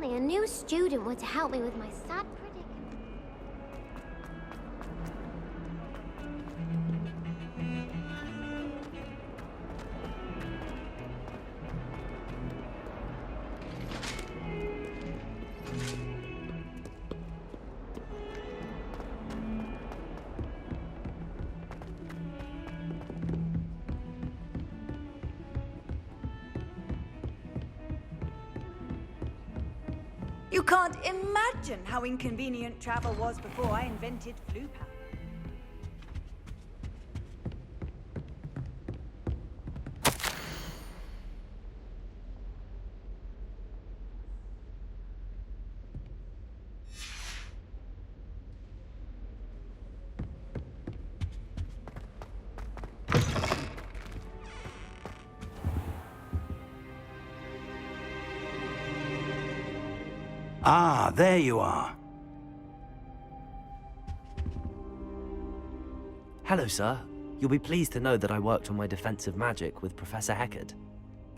only a new student were to help me with my sad predicament. You can't imagine how inconvenient travel was before I invented flu powder. Ah, there you are. Hello, sir. You'll be pleased to know that I worked on my defensive magic with Professor Heckard.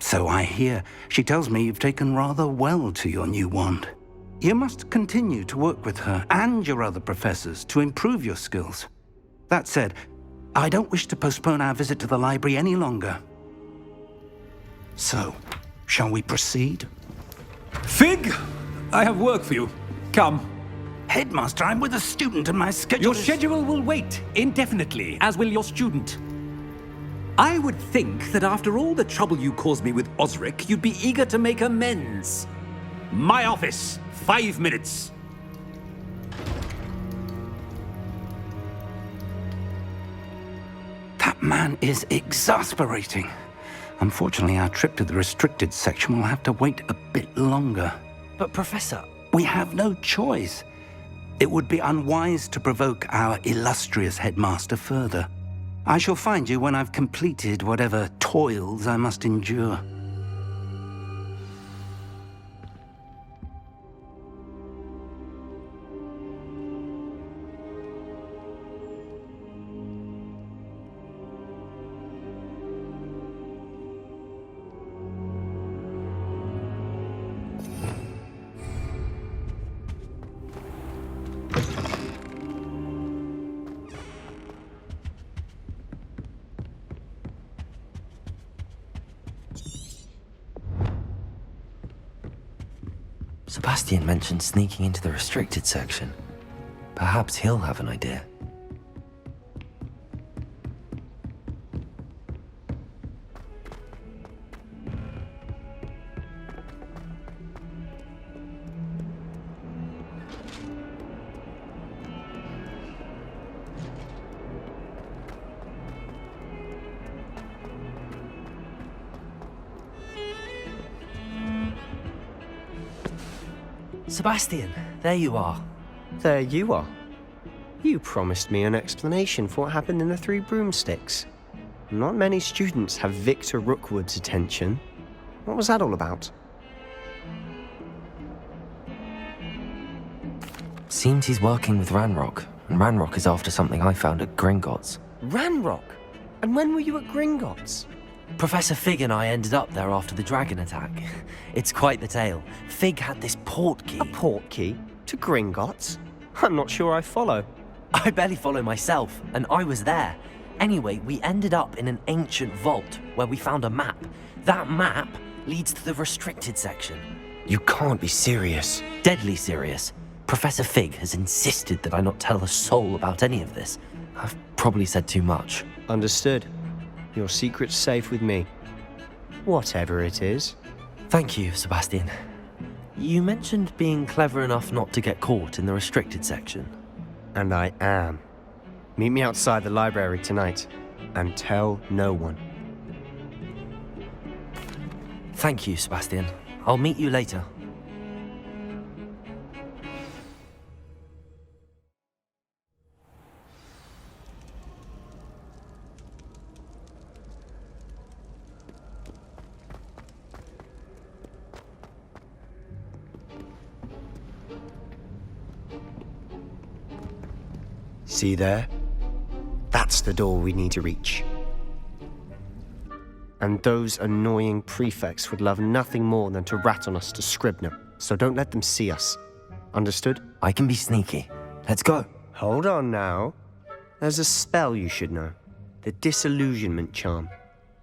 So I hear. She tells me you've taken rather well to your new wand. You must continue to work with her and your other professors to improve your skills. That said, I don't wish to postpone our visit to the library any longer. So, shall we proceed? Fig! I have work for you. Come. Headmaster, I'm with a student and my schedule Your is... schedule will wait indefinitely, as will your student. I would think that after all the trouble you caused me with Osric, you'd be eager to make amends. My office, 5 minutes. That man is exasperating. Unfortunately, our trip to the restricted section will have to wait a bit longer. But Professor... We have no choice. It would be unwise to provoke our illustrious headmaster further. I shall find you when I've completed whatever toils I must endure. Sebastian mentioned sneaking into the restricted section. Perhaps he'll have an idea. Sebastian, there you are. There you are. You promised me an explanation for what happened in the Three Broomsticks. Not many students have Victor Rookwood's attention. What was that all about? Seems he's working with Ranrock, and Ranrock is after something I found at Gringotts. Ranrock? And when were you at Gringotts? Professor Fig and I ended up there after the dragon attack. It's quite the tale. Fig had this port key. A port key? To Gringotts? I'm not sure I follow. I barely follow myself, and I was there. Anyway, we ended up in an ancient vault where we found a map. That map leads to the restricted section. You can't be serious. Deadly serious. Professor Fig has insisted that I not tell a soul about any of this. I've probably said too much. Understood. Your secret's safe with me. Whatever it is. Thank you, Sebastian. You mentioned being clever enough not to get caught in the restricted section. And I am. Meet me outside the library tonight, and tell no one. Thank you, Sebastian. I'll meet you later. See there? That's the door we need to reach. And those annoying prefects would love nothing more than to rat on us to Scribner. so don't let them see us. Understood? I can be sneaky. Let's go. Hold on now. There's a spell you should know. The Disillusionment Charm.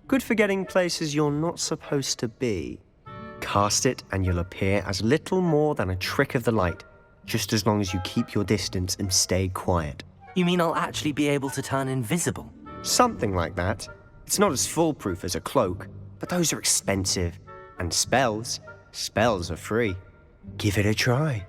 Good for getting places you're not supposed to be. Cast it and you'll appear as little more than a trick of the light, just as long as you keep your distance and stay quiet. You mean I'll actually be able to turn invisible? Something like that. It's not as foolproof as a cloak, but those are expensive. And spells are free. Give it a try.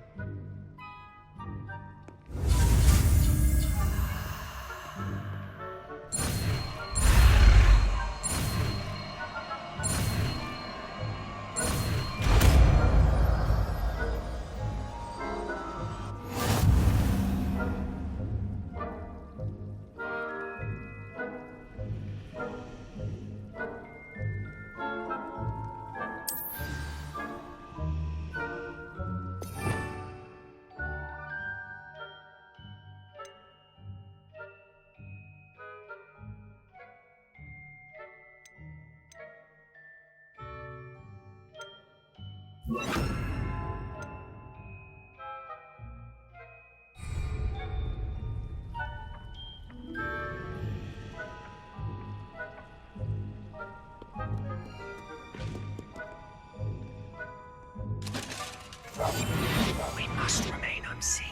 We must remain unseen.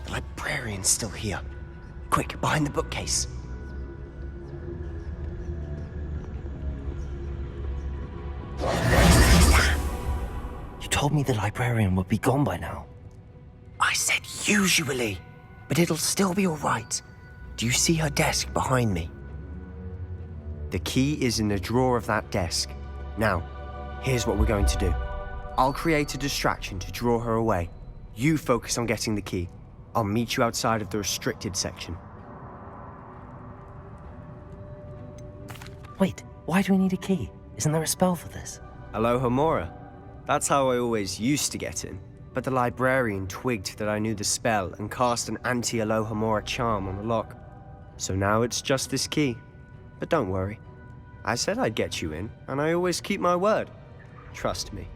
Librarian's still here. Quick, behind the bookcase. You told me the librarian would be gone by now. I said usually, but it'll still be all right. Do you see her desk behind me? The key is in the drawer of that desk. Now, here's what we're going to do. I'll create a distraction to draw her away. You focus on getting the key. I'll meet you outside of the restricted section. Wait, why do we need a key? Isn't there a spell for this? Alohomora. That's how I always used to get in. But the librarian twigged that I knew the spell and cast an anti-Alohomora charm on the lock. So now it's just this key. But don't worry. I said I'd get you in, and I always keep my word. Trust me.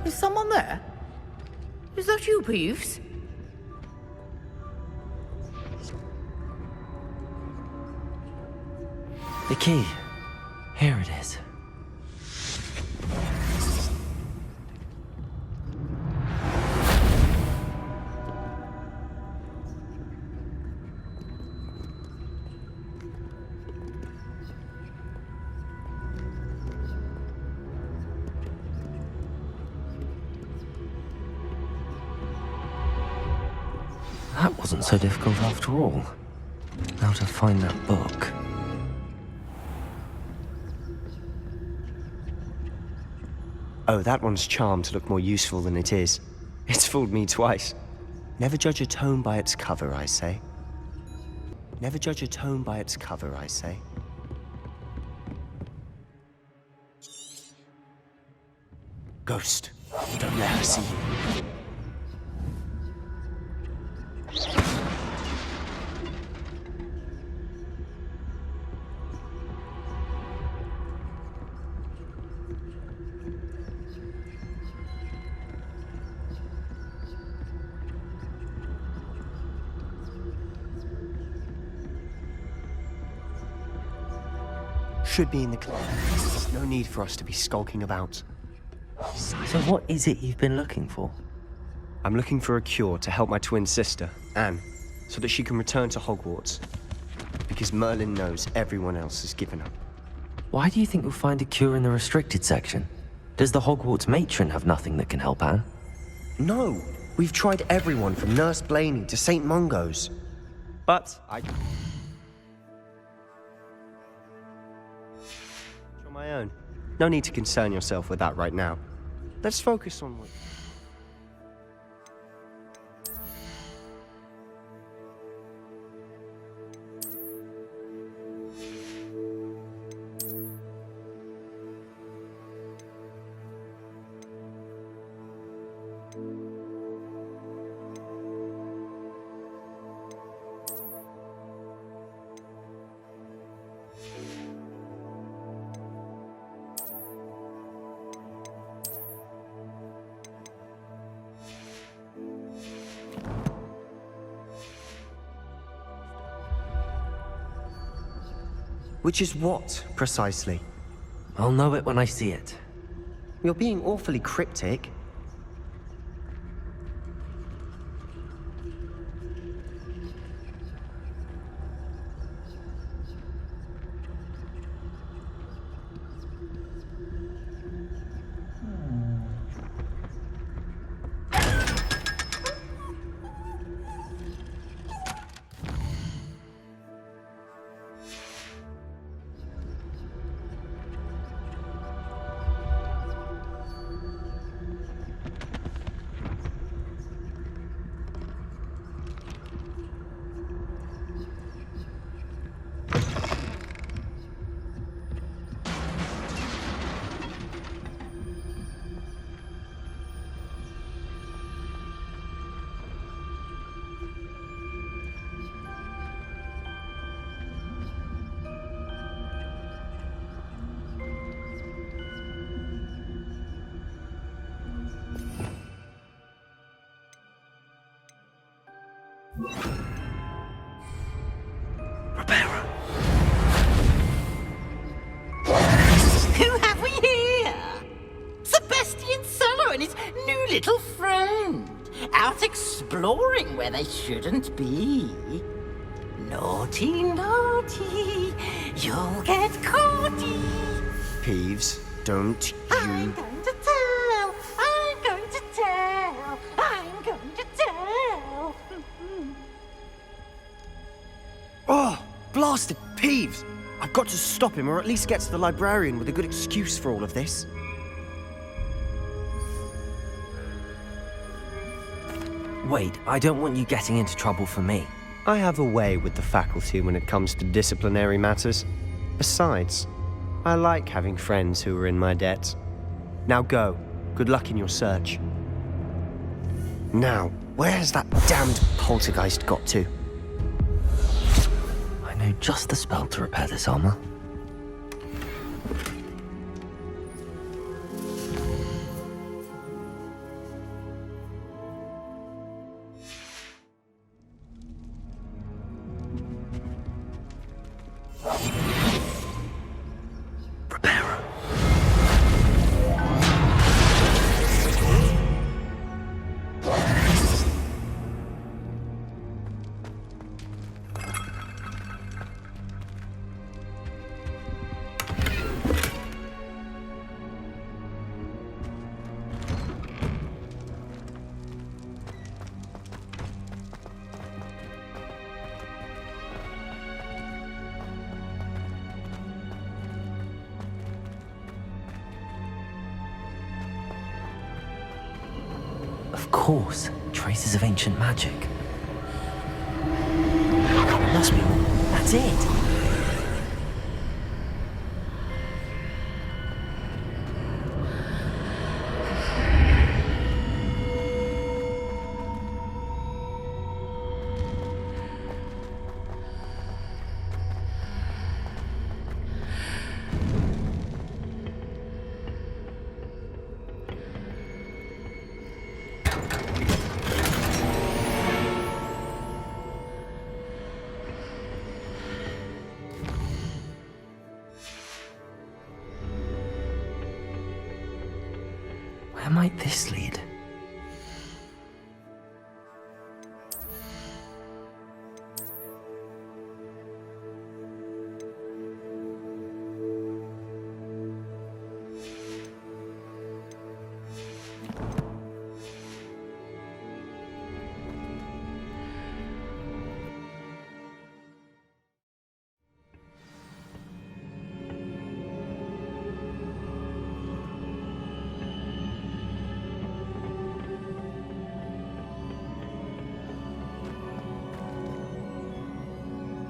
Is someone there? Is that you, Peeves? The key. Here it is. That wasn't so difficult after all. Now to find that book. Oh, that one's charmed to look more useful than it is. It's fooled me twice. Never judge a tome by its cover, I say. Never judge a tome by its cover, I say. Ghost, don't let her see you. should be in the class. There's no need for us to be skulking about. So what is it you've been looking for? I'm looking for a cure to help my twin sister, Anne, so that she can return to Hogwarts. Because Merlin knows everyone else has given up. Why do you think you'll find a cure in the restricted section? Does the Hogwarts matron have nothing that can help Anne? No! We've tried everyone from Nurse Blaney to St. Mungo's. But I... on my own. No need to concern yourself with that right now. Let's focus on what... Which is what, precisely? I'll know it when I see it. You're being awfully cryptic. Who have we here? Sebastian Solo and his new little friend. Out exploring where they shouldn't be. Naughty, naughty. You'll get caughty. Peeves, don't I'm you... going to tell. I'm going to tell. I'm going to tell. Oh, blasted Peeves! I've got to stop him, or at least get to the librarian with a good excuse for all of this. Wait, I don't want you getting into trouble for me. I have a way with the faculty when it comes to disciplinary matters. Besides, I like having friends who are in my debt. Now go. Good luck in your search. Now, where has that damned poltergeist got to? I know just the spell to repair this armor. Repairer. Of course, traces of ancient magic. Must be. That's it. Where might this lead?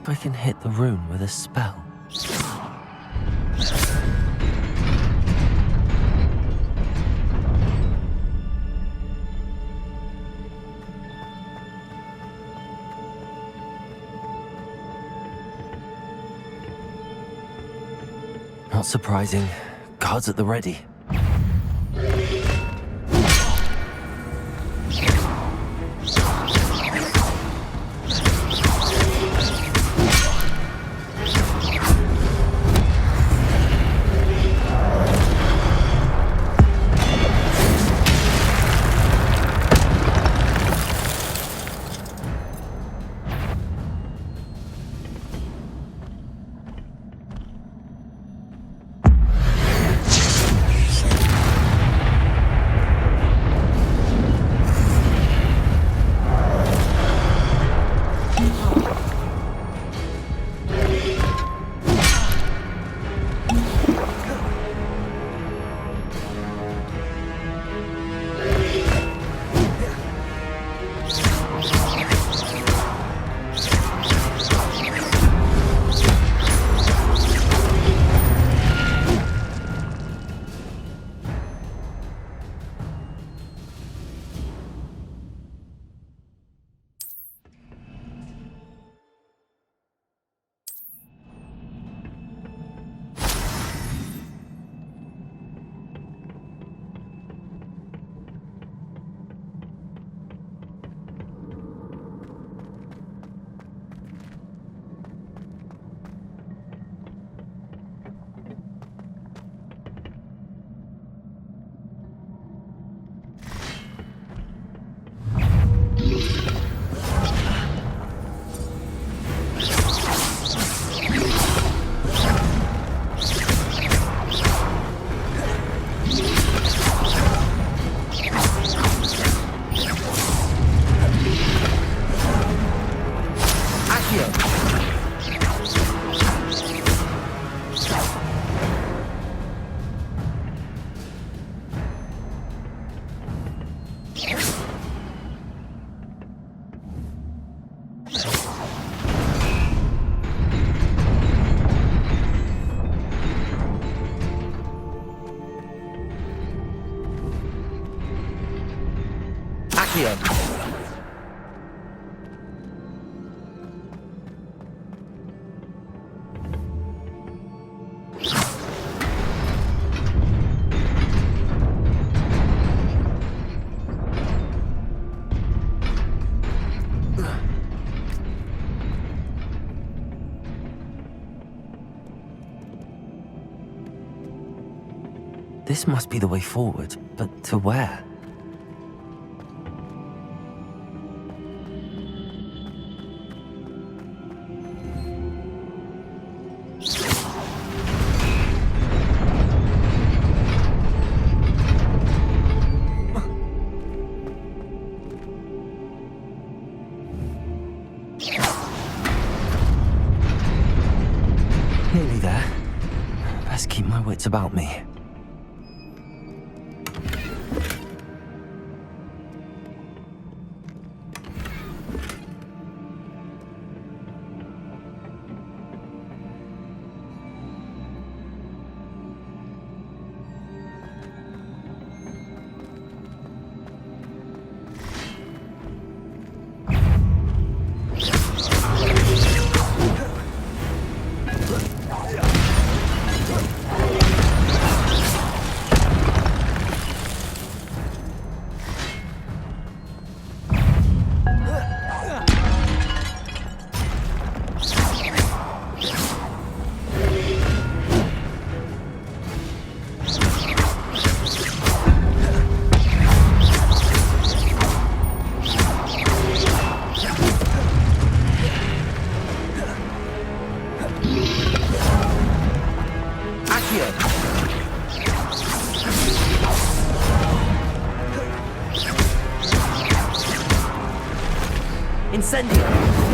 If I can hit the rune with a spell. Not surprising. Guards at the ready. This must be the way forward, but to where? Nearly there. Best keep my wits about me. Accio! Incendio!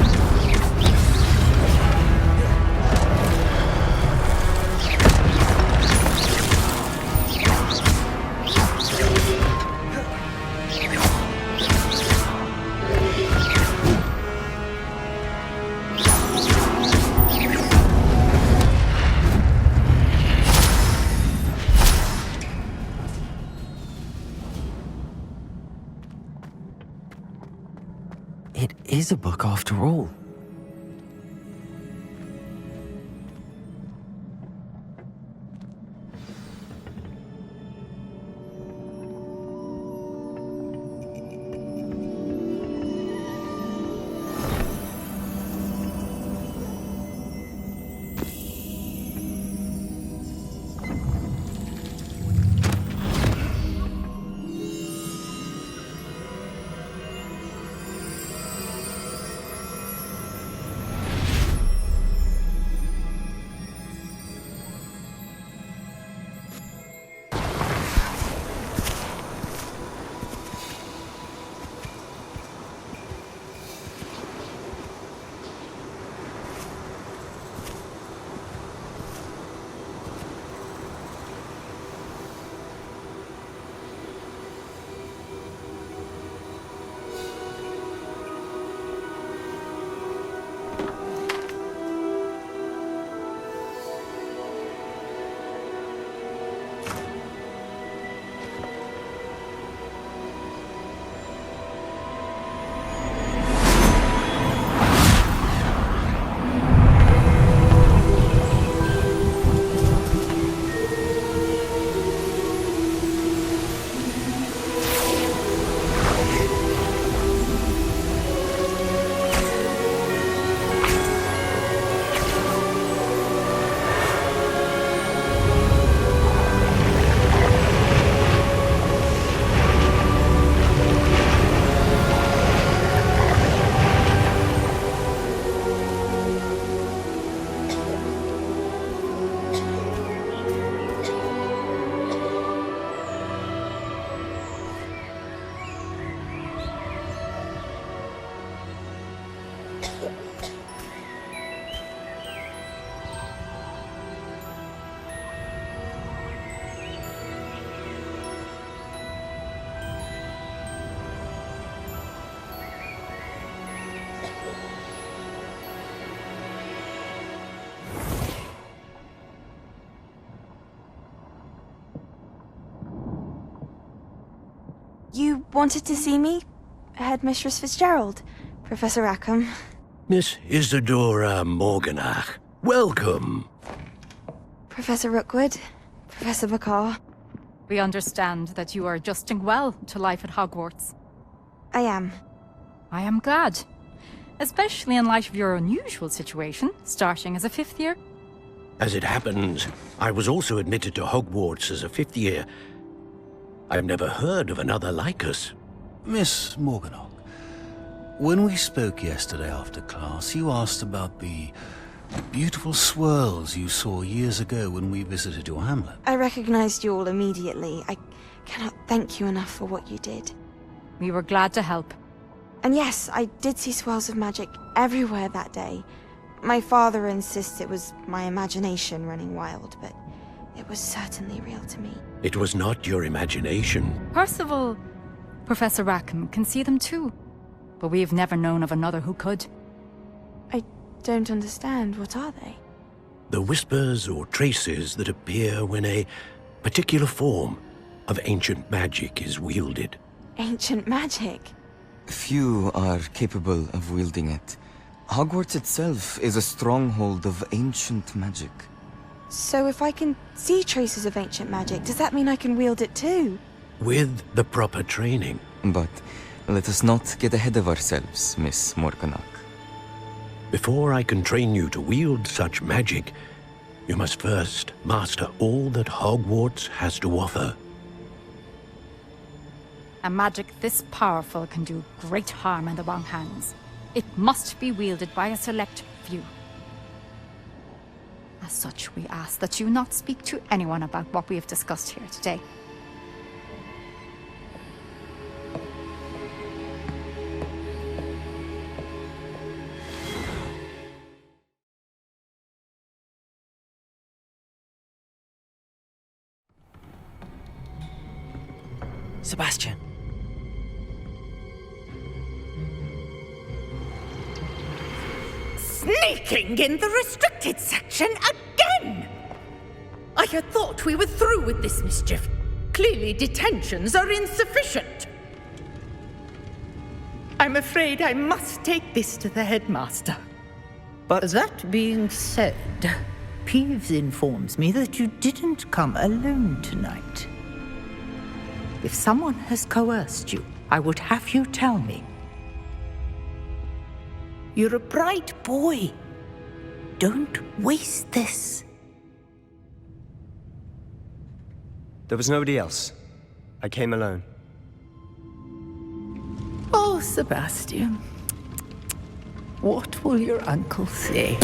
It is a book after all. You wanted to see me? Headmistress Fitzgerald, Professor Rackham. Miss Isadora Morganach, welcome. Professor Rookwood, Professor McCaw. We understand that you are adjusting well to life at Hogwarts. I am. I am glad. Especially in light of your unusual situation, starting as a 5th year. As it happens, I was also admitted to Hogwarts as a 5th year. I've never heard of another like us. Miss Morganach, when we spoke yesterday after class, you asked about the beautiful swirls you saw years ago when we visited your hamlet. I recognized you all immediately. I cannot thank you enough for what you did. We were glad to help. And yes, I did see swirls of magic everywhere that day. My father insists it was my imagination running wild, but it was certainly real to me. It was not your imagination. Percival, Professor Rackham can see them too. But we've never known of another who could. I don't understand. What are they? The whispers or traces that appear when a particular form of ancient magic is wielded. Ancient magic? Few are capable of wielding it. Hogwarts itself is a stronghold of ancient magic. So if I can see traces of ancient magic, does that mean I can wield it too? With the proper training. But let us not get ahead of ourselves, Miss Morganach. Before I can train you to wield such magic, you must first master all that Hogwarts has to offer. A magic this powerful can do great harm in the wrong hands. It must be wielded by a select few. As such, we ask that you not speak to anyone about what we have discussed here today. Sebastian. Sneaking in the restricted section again! I had thought we were through with this mischief. Clearly detentions are insufficient. I'm afraid I must take this to the headmaster. But that being said, Peeves informs me that you didn't come alone tonight. If someone has coerced you, I would have you tell me. You're a bright boy. Don't waste this. there was nobody else. I came alone. Oh, Sebastian. What will your uncle say?